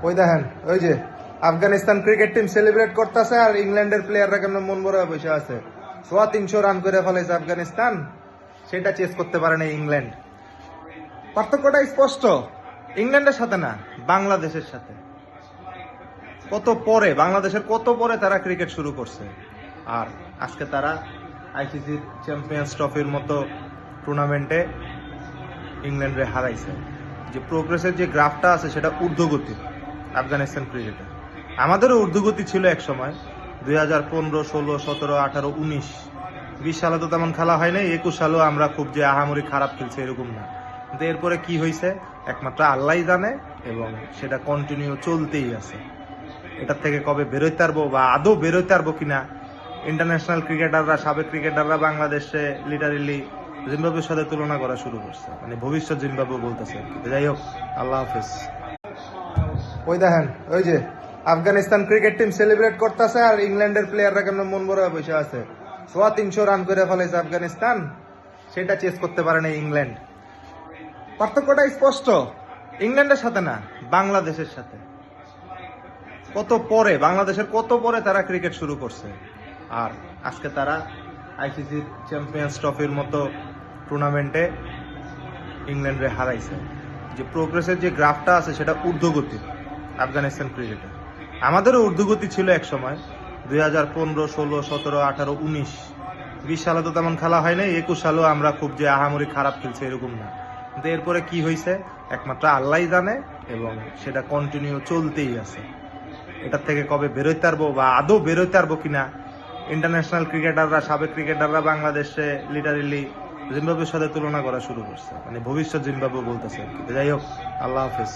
ওই দেখেন, ওই যে আফগানিস্তান ক্রিকেট টিম সেলিব্রেট করতেছে আর ইংল্যান্ডের প্লেয়াররা কেমন মন ভরে বসে আছে। 300 রান করে ফেলেছে আফগানিস্তান, সেটা চেস করতে পারে না ইংল্যান্ড। পার্থক্যটা স্পষ্ট, ইংল্যান্ডের সাথে না, বাংলাদেশের সাথে। বাংলাদেশের কত পরে তারা ক্রিকেট শুরু করছে, আর আজকে তারা আইসিসি চ্যাম্পিয়ন্স ট্রফির মতো টুর্নামেন্টে ইংল্যান্ডে হারাইছে। যে প্রোগ্রেসের যে গ্রাফটা আছে সেটা ঊর্ধ্বগতি আফগানিস্তান ক্রিকেটে। আমাদেরও ঊর্ধ্বগতি ছিল এক সময়, 2015, 16, 17, 18, 19, 20 সালে তো তেমন খেলা হয় নাই। 21 সালেও আমরা খুব যে আহামরি খারাপ খেলছি এরকম না, কিন্তু এরপরে কি হয়েছে একমাত্র আল্লাহই জানে, এবং সেটা কন্টিনিউ চলতেই আছে। এটার থেকে কবে বেরোতে পারবো বা আদৌ বেরোতে পারবো কিনা, ইন্টারন্যাশনাল ক্রিকেটাররা, সাবেক ক্রিকেটাররা বাংলাদেশে লিটারেলি জিম্বাবুয়ের সাথে তুলনা করা শুরু করছে, মানে ভবিষ্যৎ জিম্বাবুয়ে বলতেছে। যাই হোক, আল্লাহ হাফেজ। ওই দেখেন, ওই যে আফগানিস্তান ক্রিকেট টিম সেলিব্রেট করতেছে আর ইংল্যান্ডের প্লেয়াররা কেমন মন ভরে বসে আছে। 300 রান করে ফেলেছে আফগানিস্তান, সেটা চেস করতে পারে না ইংল্যান্ড। পার্থক্যটা স্পষ্ট, ইংল্যান্ডের সাথে না, বাংলাদেশের সাথে। বাংলাদেশের কত পরে তারা ক্রিকেট শুরু করছে, আর আজকে তারা আইসিসি চ্যাম্পিয়ন্স ট্রফির মতো টুর্নামেন্টে ইংল্যান্ডে হারাইছে। যে প্রোগ্রেসের যে গ্রাফটা আছে সেটা ঊর্ধ্বগতি আফগানিস্তান ক্রিকেটে। আমাদেরও ঊর্ধ্বগতি ছিল এক সময়, 2015, 16, 17, 18, 19, 20 সালে তো তেমন খেলা হয় নাই। 21 সালেও আমরা খুব যে আহামরি খারাপ খেলছি এরকম না, কিন্তু এরপরে কি হয়েছে একমাত্র আল্লাহই জানে, এবং সেটা কন্টিনিউ চলতেই আছে। এটার থেকে কবে বেরোতে পারবো বা আদৌ বেরোতে পারবো কিনা, ইন্টারন্যাশনাল ক্রিকেটাররা, সাবেক ক্রিকেটাররা বাংলাদেশে লিটারেলি জিম্বাবুয়ের সাথে তুলনা করা শুরু করছে, মানে ভবিষ্যৎ জিম্বাবুয়ে বলতেছে। যাই হোক, আল্লাহ হাফেজ।